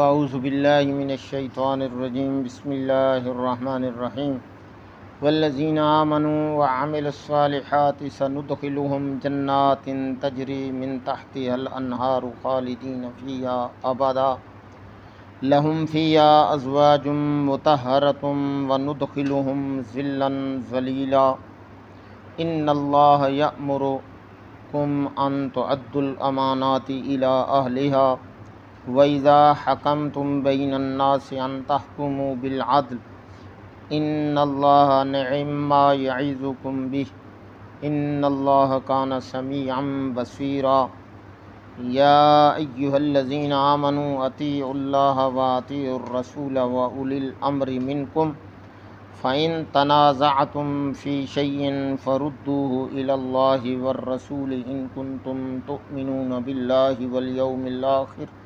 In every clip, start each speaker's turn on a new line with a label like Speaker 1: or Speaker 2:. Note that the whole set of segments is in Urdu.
Speaker 1: اعوذ باللہ من الشیطان الرجیم بسم اللہ الرحمن الرحیم والذین آمنوا وعملوا الصالحات سندخلهم جنات تجری من تحتها الانہار خالدین فیہا ابدا لهم فیہا ازواج مطہرۃ وندخلهم ظلا ظلیلا ان اللہ یأمرکم ان تعدوا الامانات الی اہلها وَإِذَا حَكَمْتُمْ بَيْنَ النَّاسِ أَن تَحْكُمُوا بِالْعَدْلِ إِنَّ اللَّهَ نِعِمَّ مَا يَعِظُكُم بِهِ إِنَّ اللَّهَ كَانَ سَمِيعًا بَصِيرًا يَا أَيُّهَا الَّذِينَ آمَنُوا أَطِيعُوا اللَّهَ وَأَطِيعُوا الرَّسُولَ وَأُولِي الْأَمْرِ مِنكُمْ فَإِن تَنَازَعْتُمْ فِي شَيْءٍ فَرُدُّوهُ إِلَى اللَّهِ وَالرَّسُولِ إِن كُنتُمْ تُؤْمِنُونَ بِاللَّهِ وَالْيَوْمِ الْآخِرِ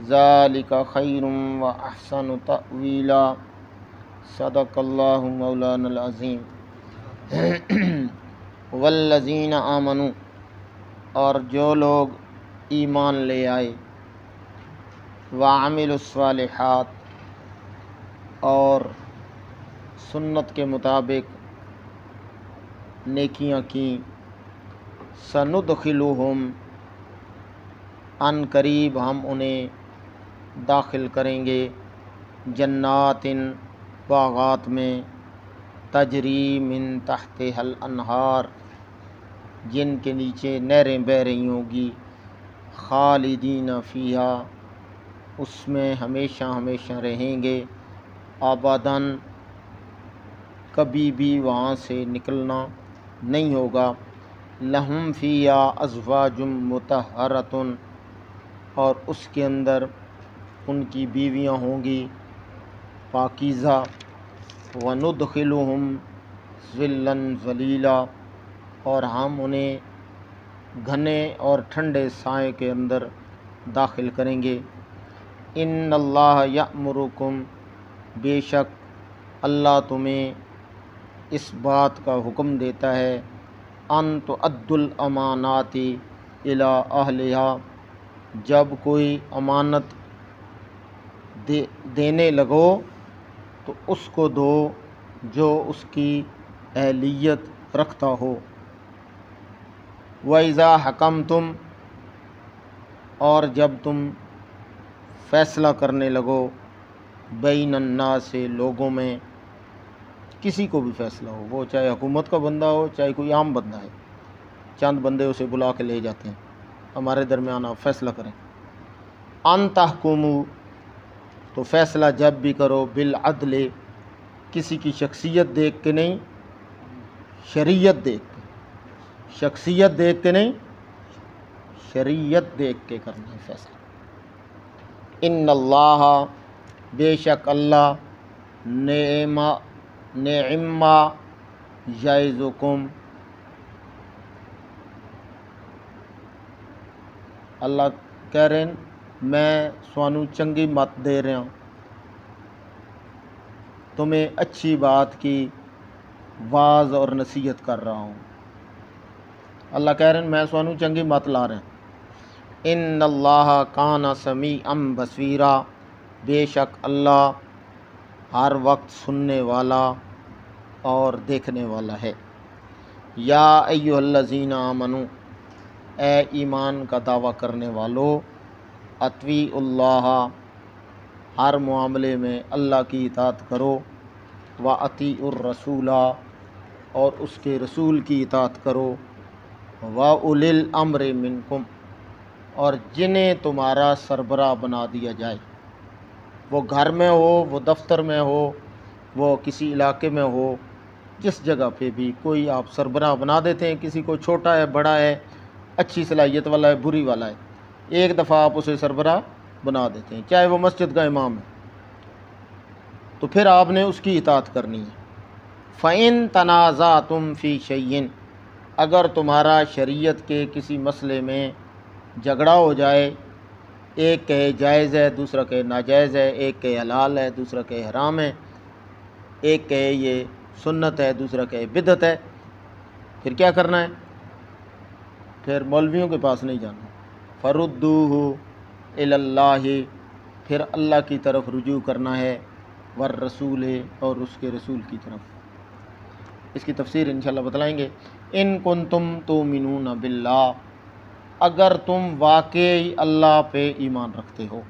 Speaker 1: ذالک خیر و احسن تأویلا صدق اللہ مولانا العظیم والذین آمنوا اور جو لوگ ایمان لے آئے وعملوا الصالحات اور سنت کے مطابق نیکیاں کیں سندخلہم ان قریب ہم انہیں داخل کریں گے جنات باغات میں تجری من تحتها الانہار جن کے نیچے نہریں بہہ رہی ہوں گی خالدین فیہا اس میں ہمیشہ ہمیشہ رہیں گے آباداً کبھی بھی وہاں سے نکلنا نہیں ہوگا لہم فیہا ازواج مطہرۃ اور اس کے اندر ان کی بیویاں ہوں گی پاکیزہ وندخلہم ظلا ظلیلا اور ہم انہیں گھنے اور ٹھنڈے سائے کے اندر داخل کریں گے ان اللہ یأمرکم بے شک اللہ تمہیں اس بات کا حکم دیتا ہے ان تؤدوا الامانات الی اہلہا جب کوئی امانت دینے لگو تو اس کو دو جو اس کی اہلیت رکھتا ہو وَإِذَا حَكَمْتُمْ اور جب تم فیصلہ کرنے لگو بین الناس لوگوں میں کسی کو بھی فیصلہ ہو وہ چاہے حکومت کا بندہ ہو چاہے کوئی عام بندہ ہے چند بندے اسے بلا کے لے جاتے ہیں ہمارے درمیان آپ فیصلہ کریں ان تحکموا تو فیصلہ جب بھی کرو بالعدل کسی کی شخصیت دیکھ کے نہیں شریعت دیکھ کے شخصیت دیکھ کے نہیں شریعت دیکھ کے کرنا ہے فیصلہ ان اللہ بے شک اللہ نعم ما یعظکم اللہ کہہ رہے ہیں میں سوانو چنگی مت دے رہا ہوں تمہیں اچھی بات کی واعظ اور نصیحت کر رہا ہوں اللہ کہہ رہے ہیں میں سوانو چنگی مت لا رہا ہوں ان اللہ کان سمیعا بصیرا بے شک اللہ ہر وقت سننے والا اور دیکھنے والا ہے یا ایھا الذین آمنوا اے ایمان کا دعویٰ کرنے والو اطیعوا اللہ ہر معاملے میں اللہ کی اطاعت کرو واطیعوا الرسول اور اس کے رسول کی اطاعت کرو واولی الامر منکم اور جنہیں تمہارا سربراہ بنا دیا جائے وہ گھر میں ہو وہ دفتر میں ہو وہ کسی علاقے میں ہو جس جگہ پہ بھی کوئی آپ سربراہ بنا دیتے ہیں کسی کو چھوٹا ہے بڑا ہے اچھی صلاحیت والا ہے بری والا ہے ایک دفعہ آپ اسے سربراہ بنا دیتے ہیں چاہے وہ مسجد کا امام ہے تو پھر آپ نے اس کی اطاعت کرنی ہے فَإِن تَنَازَعْتُمْ فِي شَيْءٍ اگر تمہارا شریعت کے کسی مسئلے میں جھگڑا ہو جائے ایک کہے جائز ہے دوسرا کہے ناجائز ہے ایک کہے حلال ہے دوسرا کہے حرام ہے ایک کہے یہ سنت ہے دوسرا کہے بدعت ہے پھر کیا کرنا ہے پھر مولویوں کے پاس نہیں جانا فردوہ الی اللہ پھر اللہ کی طرف رجوع کرنا ہے، والرسول، اور اس کے رسول کی طرف۔ اس کی تفسیر انشاءاللہ بتلائیں گے۔ ان کنتم تؤمنون باللہ، اگر تم واقعی اللہ پہ ایمان رکھتے ہو۔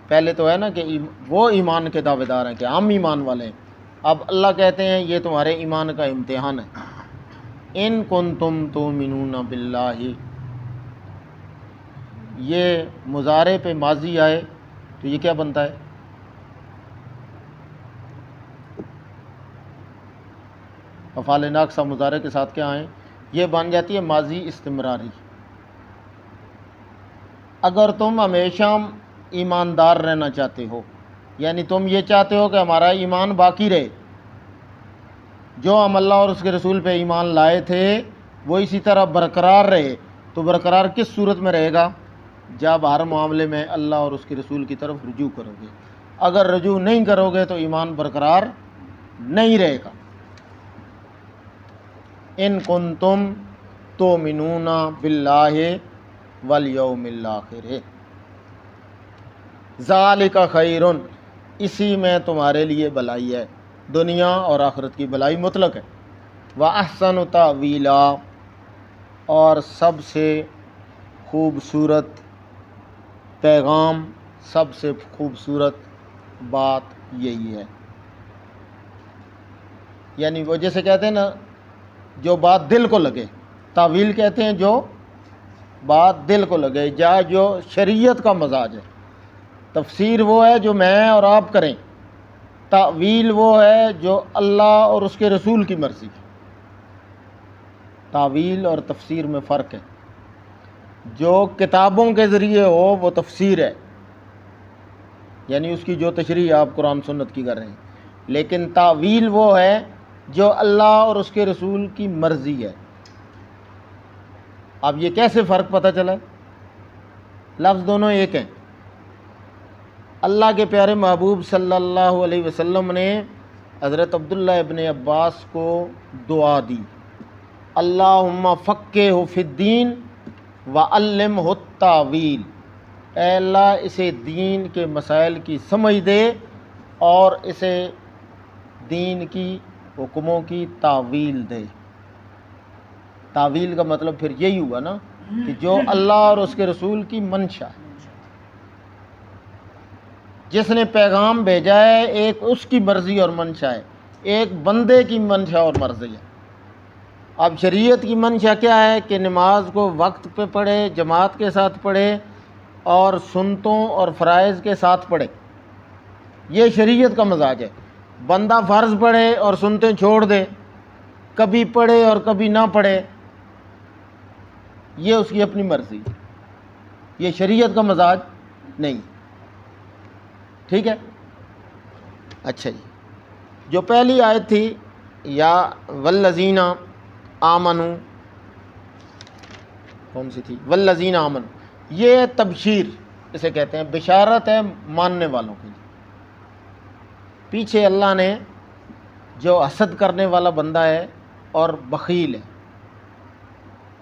Speaker 1: پہلے تو ہے نا کہ وہ ایمان کے دعوے دار ہیں کہ ہم ایمان والے ہیں، اب اللہ کہتے ہیں یہ تمہارے ایمان کا امتحان ہے۔ ان کنتم تؤمنون باللہ، یہ مضارع پہ ماضی آئے تو یہ کیا بنتا ہے؟ افعال ناقصہ مضارع کے ساتھ کیا آئیں؟ یہ بن جاتی ہے ماضی استمراری۔ اگر تم ہمیشہ ایماندار رہنا چاہتے ہو، یعنی تم یہ چاہتے ہو کہ ہمارا ایمان باقی رہے، جو ہم اللہ اور اس کے رسول پہ ایمان لائے تھے وہ اسی طرح برقرار رہے، تو برقرار کس صورت میں رہے گا؟ جب ہر معاملے میں اللہ اور اس کے رسول کی طرف رجوع کرو گے۔ اگر رجوع نہیں کرو گے تو ایمان برقرار نہیں رہے گا۔ ان کنتم تؤمنون باللہ والیوم الآخر، ذالک خیر، اسی میں تمہارے لیے بھلائی ہے، دنیا اور آخرت کی بھلائی مطلق ہے۔ وَأَحْسَنُ تَأْوِيلًا، اور سب سے خوبصورت پیغام، سب سے خوبصورت بات یہی ہے۔ یعنی وہ جیسے کہتے ہیں نا جو بات دل کو لگے، تاویل کہتے ہیں جو بات دل کو لگے، یا جو شریعت کا مزاج ہے۔ تفسیر وہ ہے جو میں اور آپ کریں، تاویل وہ ہے جو اللہ اور اس کے رسول کی مرضی ہے۔ تاویل اور تفسیر میں فرق ہے۔ جو کتابوں کے ذریعے ہو وہ تفسیر ہے، یعنی اس کی جو تشریح آپ قرآن سنت کی کر رہے ہیں، لیکن تاویل وہ ہے جو اللہ اور اس کے رسول کی مرضی ہے۔ اب یہ کیسے فرق پتہ چلا؟ لفظ دونوں ایک ہیں۔ اللہ کے پیارے محبوب صلی اللہ علیہ وسلم نے حضرت عبداللہ ابن عباس کو دعا دی، اللہم فقہہ فی الدین وعلمہ التاویل، اے اللہ اسے دین کے مسائل کی سمجھ دے اور اسے دین کی حکموں کی تاویل دے۔ تاویل کا مطلب پھر یہی ہوا نا کہ جو اللہ اور اس کے رسول کی منشا ہے، جس نے پیغام بھیجا ہے ایک اس کی مرضی اور منشا ہے، ایک بندے کی منشا اور مرضی ہے۔ اب شریعت کی منشا کیا ہے کہ نماز کو وقت پہ پڑھے، جماعت کے ساتھ پڑھے اور سنتوں اور فرائض کے ساتھ پڑھے، یہ شریعت کا مزاج ہے۔ بندہ فرض پڑھے اور سنتیں چھوڑ دے، کبھی پڑھے اور کبھی نہ پڑھے، یہ اس کی اپنی مرضی، یہ شریعت کا مزاج نہیں۔ ٹھیک ہے؟ اچھا جی، جو پہلی آیت تھی یا والذین آمنوا، کون سی تھی؟ والذین آمنوا، یہ تبشیر اسے کہتے ہیں، بشارت ہے ماننے والوں کے لیے۔ پیچھے اللہ نے جو حسد کرنے والا بندہ ہے اور بخیل ہے،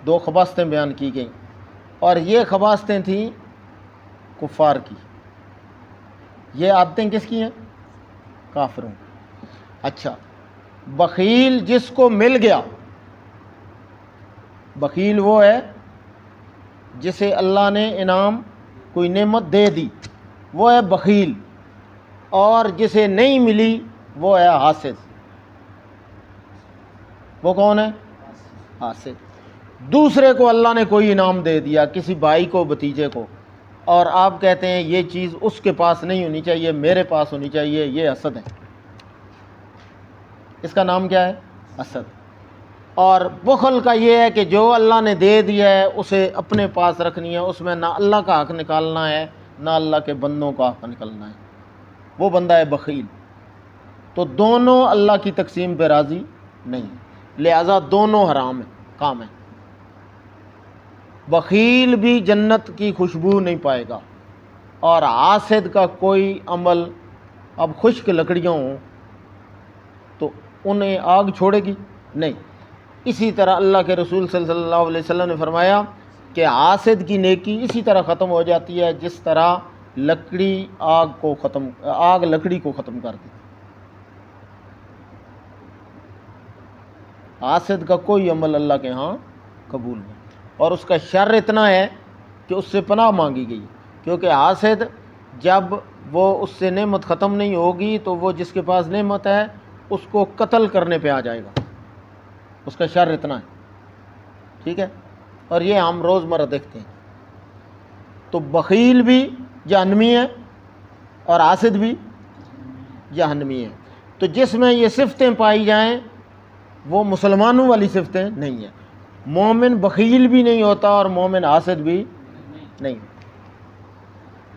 Speaker 1: دو خباستیں بیان کی گئیں، اور یہ خباستیں تھیں کفار کی، یہ عادتیں کس کی ہیں؟ کافروں۔ اچھا، بخیل جس کو مل گیا، بخیل وہ ہے جسے اللہ نے انعام کوئی نعمت دے دی، وہ ہے بخیل، اور جسے نہیں ملی وہ ہے حاسد۔ وہ کون ہے؟ حاسد۔ دوسرے کو اللہ نے کوئی انعام دے دیا، کسی بھائی کو، بھتیجے کو، اور آپ کہتے ہیں یہ چیز اس کے پاس نہیں ہونی چاہیے، میرے پاس ہونی چاہیے، یہ حسد ہے۔ اس کا نام کیا ہے؟ حسد۔ اور بخل کا یہ ہے کہ جو اللہ نے دے دیا ہے اسے اپنے پاس رکھنی ہے، اس میں نہ اللہ کا حق نکالنا ہے نہ اللہ کے بندوں کا حق نکالنا ہے، وہ بندہ ہے بخیل۔ تو دونوں اللہ کی تقسیم پہ راضی نہیں، لہذا دونوں حرام ہیں، کام ہیں۔ بخیل بھی جنت کی خوشبو نہیں پائے گا، اور حاسد کا کوئی عمل، اب خشک لکڑیاں ہوں تو انہیں آگ چھوڑے گی نہیں۔ اسی طرح اللہ کے رسول صلی اللہ علیہ وسلم نے فرمایا کہ حاسد کی نیکی اسی طرح ختم ہو جاتی ہے جس طرح لکڑی آگ لکڑی کو ختم کر دی. حاسد کا کوئی عمل اللہ کے ہاں قبول نہیں، اور اس کا شر اتنا ہے کہ اس سے پناہ مانگی گئی، کیونکہ حاسد جب وہ اس سے نعمت ختم نہیں ہوگی تو وہ جس کے پاس نعمت ہے اس کو قتل کرنے پہ آ جائے گا، اس کا شر اتنا ہے. ٹھیک ہے، اور یہ ہم روزمرہ دیکھتے ہیں. تو بخیل بھی جہنمی ہے اور حاسد بھی جہنمی ہے. تو جس میں یہ صفتیں پائی جائیں وہ مسلمانوں والی صفتیں نہیں ہیں. مومن بخیل بھی نہیں ہوتا اور مومن حاسد بھی نہیں ہوتا،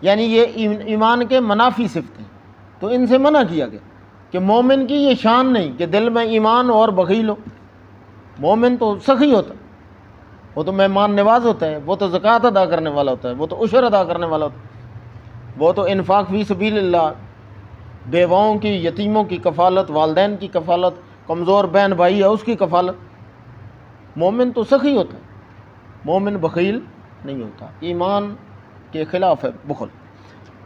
Speaker 1: یعنی یہ ایمان کے منافی صفتیں. تو ان سے منع کیا گیا کہ مومن کی یہ شان نہیں کہ دل میں ایمان اور بخیل ہو. مومن تو سخی ہوتا ہے، وہ تو مہمان نواز ہوتا ہے، وہ تو زکوٰۃ ادا کرنے والا ہوتا ہے، وہ تو عشر ادا کرنے والا ہوتا ہے، وہ تو انفاق فی سبیل اللہ، بیواؤں کی، یتیموں کی کفالت، والدین کی کفالت، کمزور بہن بھائی ہے اس کی کفالت. مومن تو سخی ہوتا ہے، مومن بخیل نہیں ہوتا. ایمان کے خلاف ہے بخل.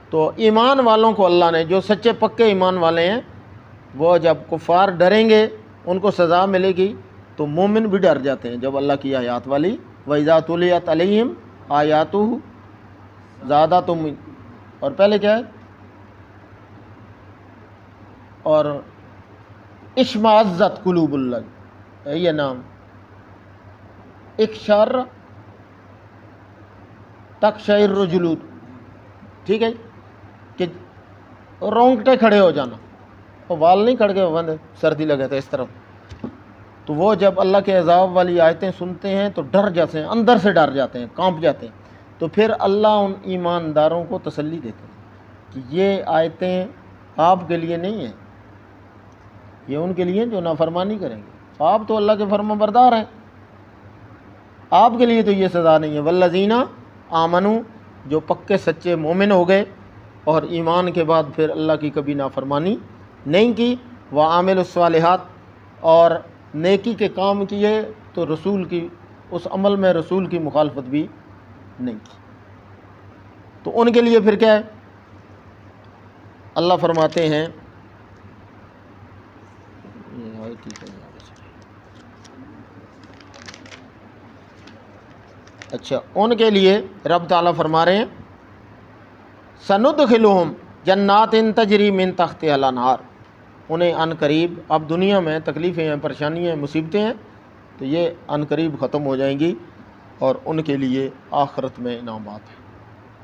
Speaker 1: تو ایمان والوں کو اللہ نے، جو سچے پکے ایمان والے ہیں، وہ جب کفار ڈریں گے ان کو سزا ملے گی تو مومن بھی ڈر جاتے ہیں جب اللہ کی آیات والی وَإِذَا تُلِيَتْ عَلَيْهِمْ آیَاتُهُ زَادَتْهُمْ، اور پہلے کیا ہے، اور اشمعزت قلوب اللہ، یہ نام اکشار تقشعر جلود. ٹھیک ہے، کہ رونگٹے کھڑے ہو جانا، وہ وال نہیں کھڑ کے بندے سردی لگے تھے اس طرف. تو وہ جب اللہ کے عذاب والی آیتیں سنتے ہیں تو ڈر جاتے ہیں، اندر سے ڈر جاتے ہیں، کانپ جاتے ہیں. تو پھر اللہ ان ایمانداروں کو تسلی دیتے ہیں کہ یہ آیتیں آپ کے لیے نہیں ہیں، یہ ان کے لیے جو نافرمانی کریں گے. آپ تو اللہ کے فرما بردار ہیں، آپ کے لیے تو یہ سزا نہیں ہے. والذین آمنوا، جو پکے سچے مومن ہو گئے اور ایمان کے بعد پھر اللہ کی کبھی نافرمانی نہیں کی. وعاملوا الصالحات، اور نیکی کے کام کیے تو رسول کی، اس عمل میں رسول کی مخالفت بھی نہیں کی. تو ان کے لیے پھر کیا ہے؟ اللہ فرماتے ہیں، اچھا، ان کے لیے رب تعالیٰ فرما رہے ہیں سندخلہم جنات تجری من تحتہا الانہار. انہیں عن قریب، اب دنیا میں تکلیفیں ہیں، پریشانیاں ہیں، مصیبتیں ہیں، تو یہ عن قریب ختم ہو جائیں گی اور ان کے لیے آخرت میں انعامات ہیں.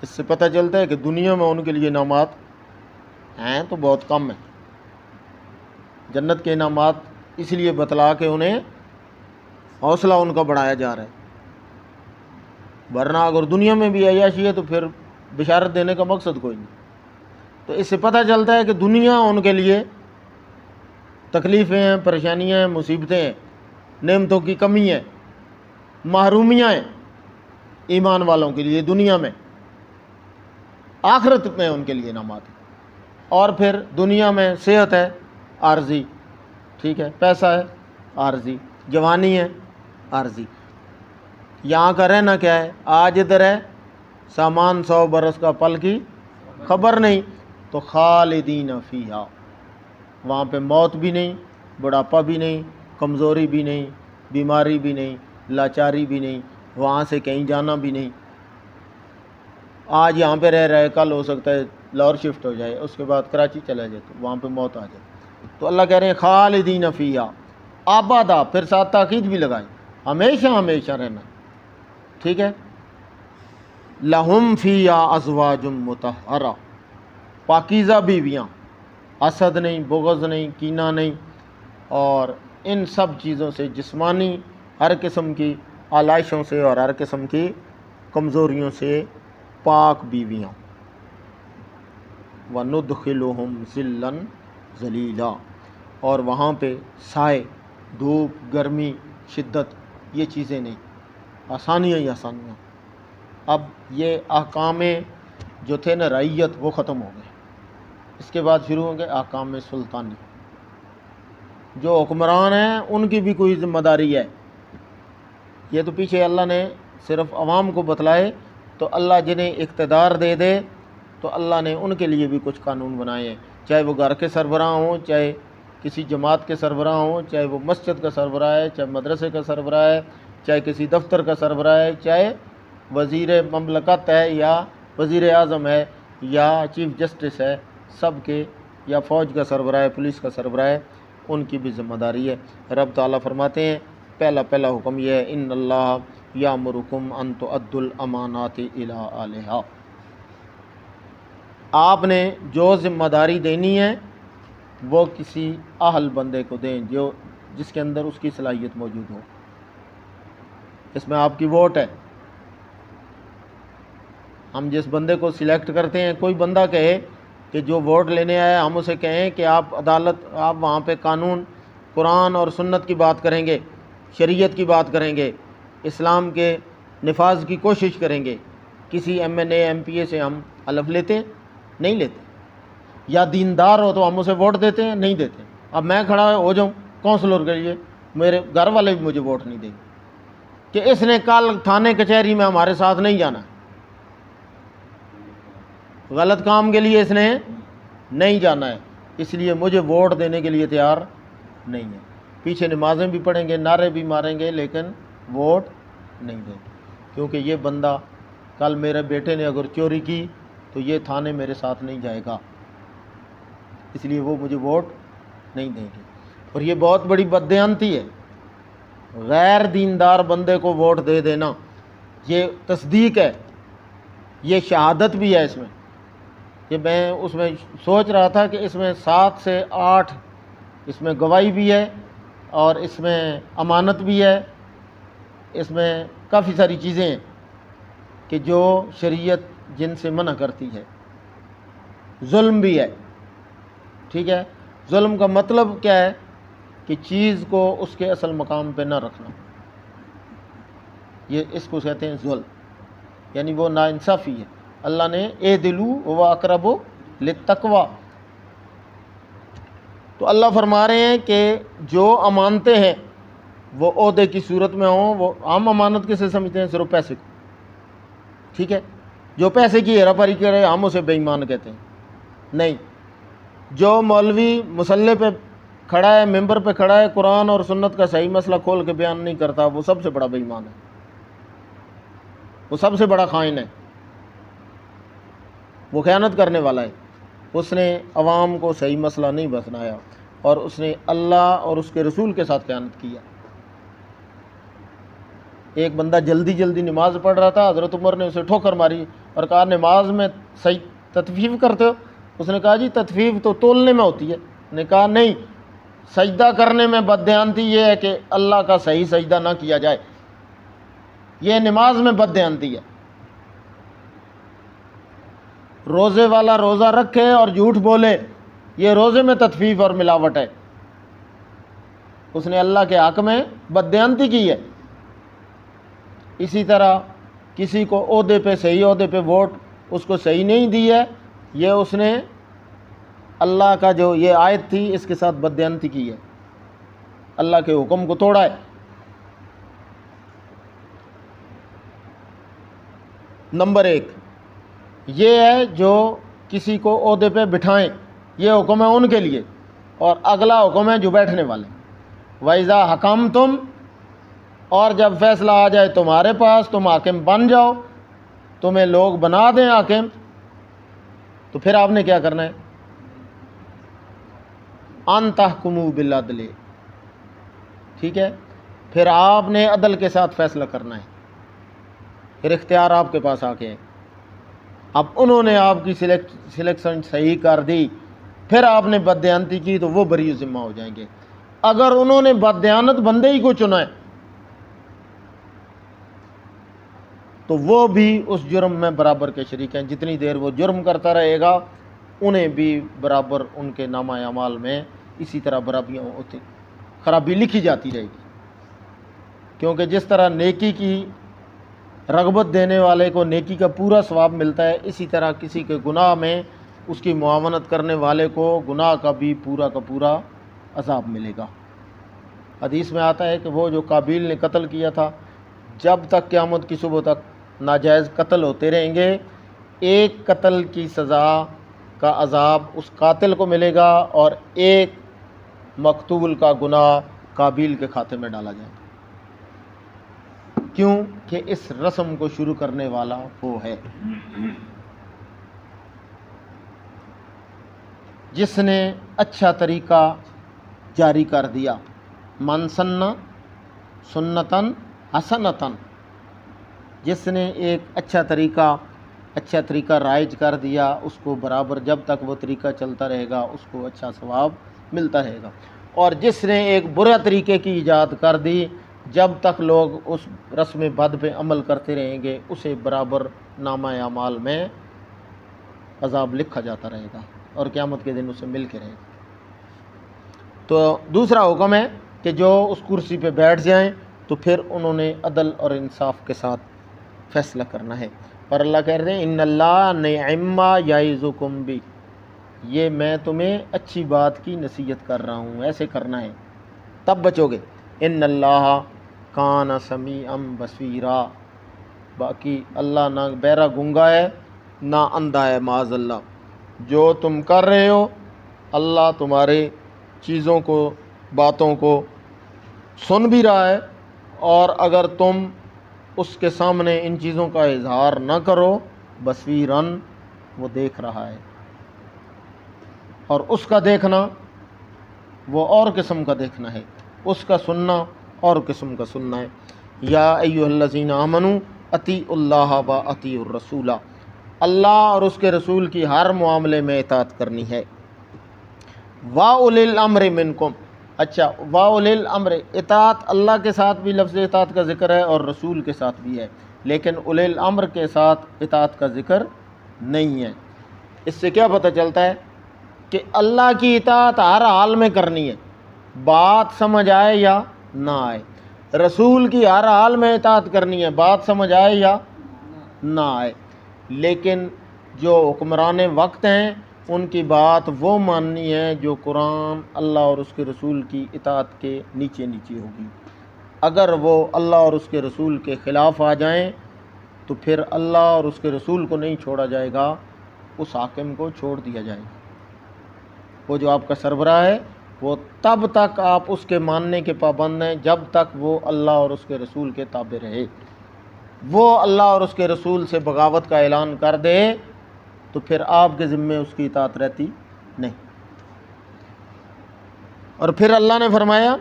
Speaker 1: اس سے پتہ چلتا ہے کہ دنیا میں ان کے لیے انعامات ہیں تو بہت کم ہیں. جنت کے انعامات اس لیے بتلا کے انہیں حوصلہ ان کا بڑھایا جا رہا ہے، ورنہ اگر دنیا میں بھی عیاشی ہے تو پھر بشارت دینے کا مقصد کوئی نہیں. تو اس سے پتہ چلتا ہے کہ دنیا ان کے لیے تکلیفیں ہیں، پریشانیاں ہیں، مصیبتیں ہیں، نعمتوں کی کمی ہے، محرومیاں ہیں ایمان والوں کے لیے دنیا میں. آخرت میں ان کے لیے انعامات ہیں. اور پھر دنیا میں صحت ہے عارضی، ٹھیک ہے، پیسہ ہے عارضی، جوانی ہے عارضی. یہاں کا رہنا کیا ہے؟ آج ادھر ہے، سامان 100 برس کا، پل کی خبر نہیں. تو خالدین فیہا، وہاں پہ موت بھی نہیں، بڑھاپا بھی نہیں، کمزوری بھی نہیں، بیماری بھی نہیں، لاچاری بھی نہیں، وہاں سے کہیں جانا بھی نہیں. آج یہاں پہ رہ رہے، کل ہو سکتا ہے لاہور شفٹ ہو جائے، اس کے بعد کراچی چلا جائے تو وہاں پہ موت آ جائے. تو اللہ کہہ رہے ہیں خالدین فیہا آبادا، پھر ساتھ تاکید بھی لگائیں، ہمیشہ ہمیشہ رہنا. ٹھیک ہے، لہم فیہا ازواج مطہرہ، پاکیزہ بیویاں، حسد نہیں، بغض نہیں، کینہ نہیں، اور ان سب چیزوں سے، جسمانی ہر قسم کی آلائشوں سے اور ہر قسم کی کمزوریوں سے پاک بیویاں. وَنُدْخِلُهُمْ ظِلًّا ظَلِيلًا، اور وہاں پہ سائے، دھوپ، گرمی، شدت، یہ چیزیں نہیں، آسانیاں ہی آسانیاں. اب یہ احکام جو تھے نا رعیت، وہ ختم ہو گئے. اس کے بعد شروع ہوں گے احکام سلطانی. جو حکمران ہیں ان کی بھی کوئی ذمہ داری ہے. یہ تو پیچھے اللہ نے صرف عوام کو بتلائے، تو اللہ جنہیں اقتدار دے دے تو اللہ نے ان کے لیے بھی کچھ قانون بنائے ہیں، چاہے وہ گھر کے سربراہ ہوں، چاہے کسی جماعت کے سربراہ ہوں، چاہے وہ مسجد کا سربراہ ہے، چاہے مدرسے کا سربراہ ہے، چاہے کسی دفتر کا سربراہ ہے، چاہے وزیر مملکت ہے یا وزیر اعظم ہے یا چیف جسٹس ہے، سب کے، یا فوج کا سربراہ ہے، پولیس کا سربراہ ہے، ان کی بھی ذمہ داری ہے۔ رب تعالیٰ فرماتے ہیں پہلا حکم یہ ہے ان اللہ یامرکم ان تؤدوا الامانات الی اہلھا، آپ نے جو ذمہ داری دینی ہے وہ کسی اہل بندے کو دیں جس کے اندر اس کی صلاحیت موجود ہو۔ اس میں آپ کی ووٹ ہے، ہم جس بندے کو سلیکٹ کرتے ہیں، کوئی بندہ کہے کہ جو ووٹ لینے آئے ہم اسے کہیں کہ آپ آپ وہاں پہ قانون، قرآن اور سنت کی بات کریں گے، شریعت کی بات کریں گے، اسلام کے نفاذ کی کوشش کریں گے، کسی M N A M P A سے ہم حلف لیتے ہیں؟ نہیں لیتے۔ یا دیندار ہو تو ہم اسے ووٹ دیتے ہیں؟ نہیں دیتے۔ اب میں کھڑا ہو جاؤں کونسلر کے لیے، میرے گھر والے بھی مجھے ووٹ نہیں دیں گے کہ اس نے کل تھانے کچہری میں ہمارے ساتھ نہیں جانا، غلط کام کے لیے اس نے نہیں جانا ہے، اس لیے مجھے ووٹ دینے کے لیے تیار نہیں ہے۔ پیچھے نمازیں بھی پڑھیں گے، نعرے بھی ماریں گے، لیکن ووٹ نہیں دیں گے، کیونکہ یہ بندہ کل میرے بیٹے نے اگر چوری کی تو یہ تھانے میرے ساتھ نہیں جائے گا، اس لیے وہ مجھے ووٹ نہیں دیں گے۔ اور یہ بہت بڑی بددیانتی ہے، غیر دیندار بندے کو ووٹ دے دینا، یہ تصدیق ہے، یہ شہادت بھی ہے اس میں، کہ میں اس میں سوچ رہا تھا کہ اس میں 7 سے 8 اس میں گواہی بھی ہے، اور اس میں امانت بھی ہے، اس میں کافی ساری چیزیں ہیں کہ جو شریعت جن سے منع کرتی ہے۔ ظلم بھی ہے، ٹھیک ہے۔ ظلم کا مطلب کیا ہے؟ کہ چیز کو اس کے اصل مقام پہ نہ رکھنا، یہ اس کو کہتے ہیں ظلم، یعنی وہ ناانصافی ہے۔ اللہ نے اعدلوا هو اقرب للتقوی، تو اللہ فرما رہے ہیں کہ جو امانتیں ہیں وہ عہدے کی صورت میں ہوں، وہ عام امانت کسے سمجھتے ہیں؟ صرف پیسے کو، ٹھیک ہے۔ جو پیسے کی ہیرا پھیری کرے ہم اسے بے ایمان کہتے ہیں، نہیں۔ جو مولوی مصلی پہ کھڑا ہے، ممبر پہ کھڑا ہے، قرآن اور سنت کا صحیح مسئلہ کھول کے بیان نہیں کرتا، وہ سب سے بڑا بے ایمان ہے، وہ سب سے بڑا خائن ہے، وہ خیانت کرنے والا ہے۔ اس نے عوام کو صحیح مسئلہ نہیں بتلایا، اور اس نے اللہ اور اس کے رسول کے ساتھ خیانت کیا۔ ایک بندہ جلدی جلدی نماز پڑھ رہا تھا، حضرت عمر نے اسے ٹھوکر ماری اور کہا نماز میں صحیح تطفیف کرتے ہو؟ اس نے کہا جی تطفیف تو تولنے میں ہوتی ہے۔ نے کہا نہیں، سجدہ کرنے میں بددیانتی یہ ہے کہ اللہ کا صحیح سجدہ نہ کیا جائے، یہ نماز میں بددیانتی ہے۔ روزے والا روزہ رکھے اور جھوٹ بولے، یہ روزے میں تطفیف اور ملاوٹ ہے، اس نے اللہ کے حق میں بددیانتی کی ہے۔ اسی طرح کسی کو عہدے پہ، صحیح عہدے پہ ووٹ اس کو صحیح نہیں دی ہے، یہ اس نے اللہ کا جو یہ آیت تھی اس کے ساتھ بددیانتی کی ہے، اللہ کے حکم کو توڑا ہے۔ نمبر 1 یہ ہے جو کسی کو عہدے پہ بٹھائیں، یہ حکم ہے ان کے لیے، اور اگلا حکم ہے جو بیٹھنے والے۔ وَإِذَا حَكَمْتُمْ، اور جب فیصلہ آ جائے تمہارے پاس، تم حاکم بن جاؤ، تمہیں لوگ بنا دیں حاکم، تو پھر آپ نے کیا کرنا ہے؟ ان تحکموا بالعدل، ٹھیک ہے، پھر آپ نے عدل کے ساتھ فیصلہ کرنا ہے، پھر اختیار آپ کے پاس آ کے ہے۔ اب انہوں نے آپ کی سلیکشن صحیح کر دی، پھر آپ نے بددیانتی کی تو وہ بری ذمہ ہو جائیں گے۔ اگر انہوں نے بددیانت بندے ہی کو چنا ہے تو وہ بھی اس جرم میں برابر کے شریک ہیں، جتنی دیر وہ جرم کرتا رہے گا انہیں بھی برابر ان کے نامہ اعمال میں اسی طرح برابریاں ہوتی، خرابی لکھی جاتی رہے گی، کیونکہ جس طرح نیکی کی رغبت دینے والے کو نیکی کا پورا ثواب ملتا ہے، اسی طرح کسی کے گناہ میں اس کی معاونت کرنے والے کو گناہ کا بھی پورا کا پورا عذاب ملے گا۔ حدیث میں آتا ہے کہ وہ جو قابیل نے قتل کیا تھا، جب تک قیامت کی صبح تک ناجائز قتل ہوتے رہیں گے، ایک قتل کی سزا کا عذاب اس قاتل کو ملے گا اور ایک مقتول کا گناہ قابیل کے کھاتے میں ڈالا جائے گا۔ کیوں کہ اس رسم کو شروع کرنے والا وہ ہے جس نے اچھا طریقہ جاری کر دیا۔ من سن سنتن حسنتن، جس نے ایک اچھا طریقہ رائج کر دیا، اس کو برابر جب تک وہ طریقہ چلتا رہے گا اس کو اچھا ثواب ملتا رہے گا، اور جس نے ایک برا طریقے کی ایجاد کر دی، جب تک لوگ اس رسم بد پہ عمل کرتے رہیں گے اسے برابر نامہ اعمال میں عذاب لکھا جاتا رہے گا اور قیامت کے دن اسے مل کے رہے گا۔ تو دوسرا حکم ہے کہ جو اس کرسی پہ بیٹھ جائیں تو پھر انہوں نے عدل اور انصاف کے ساتھ فیصلہ کرنا ہے۔ اور اللہ کہہ رہے ہیں ان اللہ نعم یعظکم بی، یہ میں تمہیں اچھی بات کی نصیحت کر رہا ہوں، ایسے کرنا ہے تب بچو گے۔ ان اللہ کان سمیعا بصیرا، باقی اللہ نہ بہرا گونگا ہے نہ اندھا ہے، معاذ اللہ۔ جو تم کر رہے ہو اللہ تمہارے چیزوں کو، باتوں کو سن بھی رہا ہے، اور اگر تم اس کے سامنے ان چیزوں کا اظہار نہ کرو، بصیرن، وہ دیکھ رہا ہے، اور اس کا دیکھنا وہ اور قسم کا دیکھنا ہے، اس کا سننا اور قسم کا سننا ہے۔ یا ایھا الذین آمنوا اطیعوا اللہ و اطیعوا الرسول، اللہ اور اس کے رسول کی ہر معاملے میں اطاعت کرنی ہے۔ وَأُولِي الْأَمْرِ مِنْکُمْ، اچھا وَأُولِي الْأَمْرِ، اطاعت اللہ کے ساتھ بھی لفظ اطاعت کا ذکر ہے اور رسول کے ساتھ بھی ہے، لیکن اولی الامر کے ساتھ اطاعت کا ذکر نہیں ہے۔ اس سے کیا پتہ چلتا ہے کہ اللہ کی اطاعت ہر حال میں کرنی ہے، بات سمجھ آئے یا نہ آئے۔ رسول کی ہر حال میں اطاعت کرنی ہے، بات سمجھ آئے یا نہ آئے، لیکن جو حکمران وقت ہیں ان کی بات وہ ماننی ہے جو قرآن، اللہ اور اس کے رسول کی اطاعت کے نیچے نیچے ہوگی۔ اگر وہ اللہ اور اس کے رسول کے خلاف آ جائیں تو پھر اللہ اور اس کے رسول کو نہیں چھوڑا جائے گا، اس حاکم کو چھوڑ دیا جائے گا۔ وہ جو آپ کا سربراہ ہے وہ تب تک آپ اس کے ماننے کے پابند ہیں جب تک وہ اللہ اور اس کے رسول کے تابع رہے۔ وہ اللہ اور اس کے رسول سے بغاوت کا اعلان کر دے تو پھر آپ کے ذمے اس کی اطاعت رہتی نہیں۔ اور پھر اللہ نے فرمایا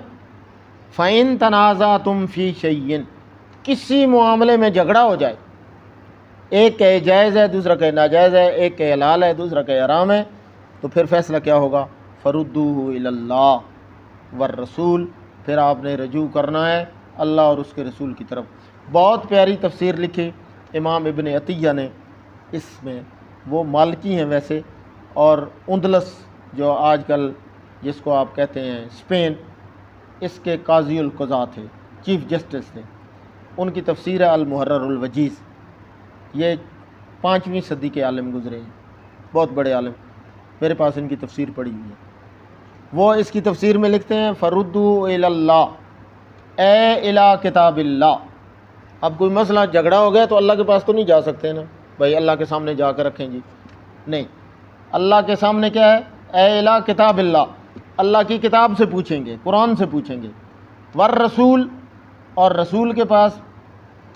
Speaker 1: فَإِن تَنَازَعْتُمْ فِي شَيْءٍ، کسی معاملے میں جھگڑا ہو جائے، ایک کہے جائز ہے دوسرا کہے ناجائز ہے، ایک کہے حلال ہے دوسرا کہے حرام ہے، تو پھر فیصلہ کیا ہوگا؟ فَرُدُّوهُ إِلَى اللَّهِ وَالرَّسُولِ، پھر آپ نے رجوع کرنا ہے اللہ اور اس کے رسول کی طرف۔ بہت پیاری تفسیر لکھی امام ابن عطیہ نے، اس میں وہ مالکی ہیں ویسے، اور اندلس جو آج کل جس کو آپ کہتے ہیں اسپین، اس کے قاضی القضاء تھے، چیف جسٹس تھے، ان کی تفسیر ہے المحرر الوجیز۔ یہ 5ویں صدی کے عالم گزرے ہیں، بہت بڑے عالم، میرے پاس ان کی تفسیر پڑھی ہوئی ہے۔ وہ اس کی تفسیر میں لکھتے ہیں فَرُدُّوا إِلَى اللَّهِ، اے اِلَى کتاب اللہ۔ اب کوئی مسئلہ جھگڑا ہو گیا تو اللہ کے پاس تو نہیں جا سکتے نا بھائی، اللہ کے سامنے جا کر رکھیں جی، نہیں، اللہ کے سامنے کیا ہے؟ اے اِلَى کتاب اللہ، اللہ کی کتاب سے پوچھیں گے، قرآن سے پوچھیں گے۔ والرسول، اور رسول کے پاس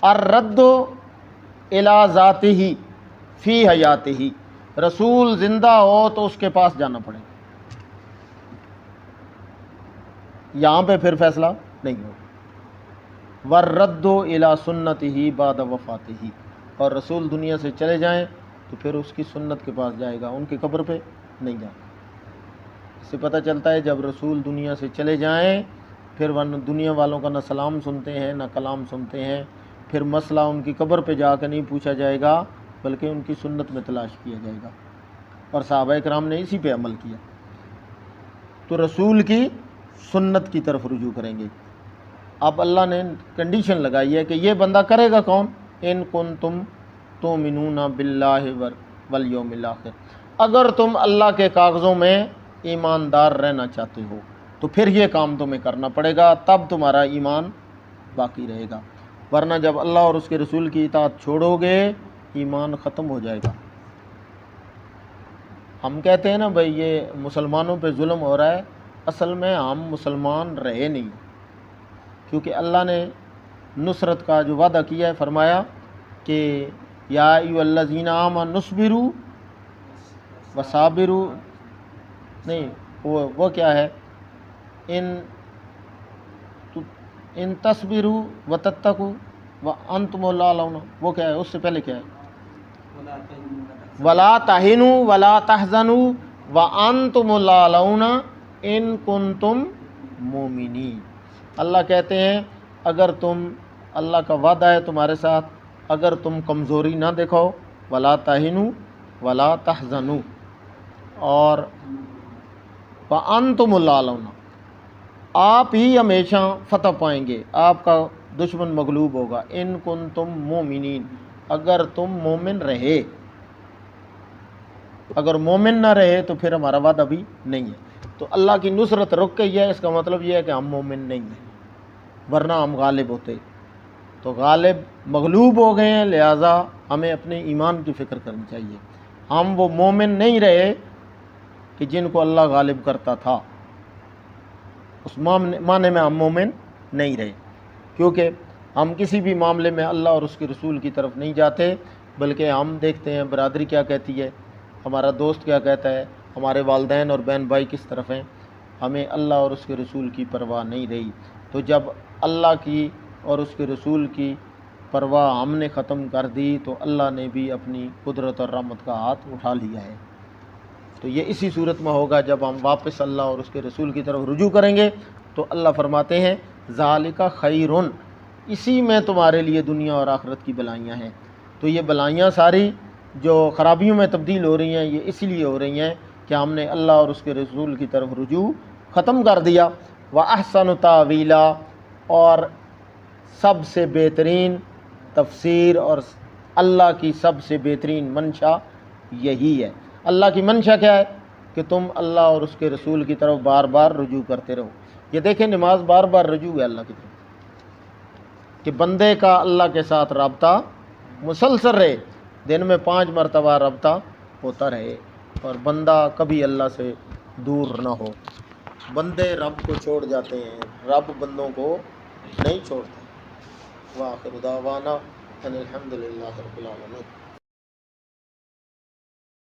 Speaker 1: الرد الی ذاتہ فی حیاتہ، رسول زندہ ہو تو اس کے پاس جانا پڑے، یہاں پہ پھر فیصلہ نہیں ہوگا۔ والرد الی سنتہ بعد وفاتہ، اور رسول دنیا سے چلے جائیں تو پھر اس کی سنت کے پاس جائے گا، ان کی قبر پہ نہیں جائے گا۔ اس سے پتہ چلتا ہے جب رسول دنیا سے چلے جائیں پھر وہ دنیا والوں کا نہ سلام سنتے ہیں نہ کلام سنتے ہیں، پھر مسئلہ ان کی قبر پہ جا کے نہیں پوچھا جائے گا بلکہ ان کی سنت میں تلاش کیا جائے گا، اور صحابہ کرام نے اسی پہ عمل کیا۔ تو رسول کی سنت کی طرف رجوع کریں گے۔ اب اللہ نے کنڈیشن لگائی ہے کہ یہ بندہ کرے گا کون؟ ان کنتم تؤمنون باللہ والیوم الآخر، اگر تم اللہ کے کاغذوں میں ایماندار رہنا چاہتے ہو تو پھر یہ کام تمہیں کرنا پڑے گا، تب تمہارا ایمان باقی رہے گا، ورنہ جب اللہ اور اس کے رسول کی اطاعت چھوڑو گے ایمان ختم ہو جائے گا۔ ہم کہتے ہیں نا بھائی یہ مسلمانوں پہ ظلم ہو رہا ہے، اصل میں ہم مسلمان رہے نہیں، کیونکہ اللہ نے نصرت کا جو وعدہ کیا ہے فرمایا کہ یا ایھا الذین آمنوا اصبروا وصابروا، نہیں وہ کیا ہے، ان تصبروا وتتقوا وانتم الاعلون، وہ کیا ہے، اس سے پہلے کیا ہے، ولا تہنوا ولا تحزنوا وانتم الاعلون ان کنتم مومنین۔ اللہ کہتے ہیں اگر تم، اللہ کا وعدہ ہے تمہارے ساتھ، اگر تم کمزوری نہ دکھاؤ، ولا تہنوا ولا تحزنوا، اور وانتم الاعلون، آپ ہی ہمیشہ فتح پائیں گے، آپ کا دشمن مغلوب ہوگا، ان کنتم مومنین، اگر تم مومن رہے، اگر مومن نہ رہے تو پھر ہمارا وعدہ بھی نہیں ہے۔ تو اللہ کی نصرت رک گئی ہے، اس کا مطلب یہ ہے کہ ہم مومن نہیں ہیں، ورنہ ہم غالب ہوتے۔ تو غالب مغلوب ہو گئے ہیں، لہٰذا ہمیں اپنے ایمان کی فکر کرنی چاہیے۔ ہم وہ مومن نہیں رہے کہ جن کو اللہ غالب کرتا تھا، اس معنی میں ہم مومن نہیں رہے، کیونکہ ہم کسی بھی معاملے میں اللہ اور اس کے رسول کی طرف نہیں جاتے، بلکہ ہم دیکھتے ہیں برادری کیا کہتی ہے، ہمارا دوست کیا کہتا ہے، ہمارے والدین اور بہن بھائی کس طرف ہیں، ہمیں اللہ اور اس کے رسول کی پرواہ نہیں رہی۔ تو جب اللہ کی اور اس کے رسول کی پرواہ ہم نے ختم کر دی تو اللہ نے بھی اپنی قدرت اور رحمت کا ہاتھ اٹھا لیا ہے۔ تو یہ اسی صورت میں ہوگا جب ہم واپس اللہ اور اس کے رسول کی طرف رجوع کریں گے۔ تو اللہ فرماتے ہیں ذالک خیرن، اسی میں تمہارے لیے دنیا اور آخرت کی بلائیاں ہیں۔ تو یہ بلائیاں ساری جو خرابیوں میں تبدیل ہو رہی ہیں، یہ اسی لیے ہو رہی ہیں کہ ہم نے اللہ اور اس کے رسول کی طرف رجوع ختم کر دیا۔ وَأَحْسَنُ تَأْوِيلًا، اور سب سے بہترین تفسیر اور اللہ کی سب سے بہترین منشا یہی ہے۔ اللہ کی منشا کیا ہے کہ تم اللہ اور اس کے رسول کی طرف بار بار رجوع کرتے رہو۔ یہ دیکھیں نماز بار بار رجوع ہے اللہ کی طرف، کہ بندے کا اللہ کے ساتھ رابطہ مسلسل رہے، دن میں 5 مرتبہ رابطہ ہوتا رہے، اور بندہ کبھی اللہ سے دور نہ ہو۔ بندے رب کو چھوڑ جاتے ہیں، رب بندوں کو نہیں چھوڑتا۔ وآخر دعوانا ان الحمد للہ رب العالمین۔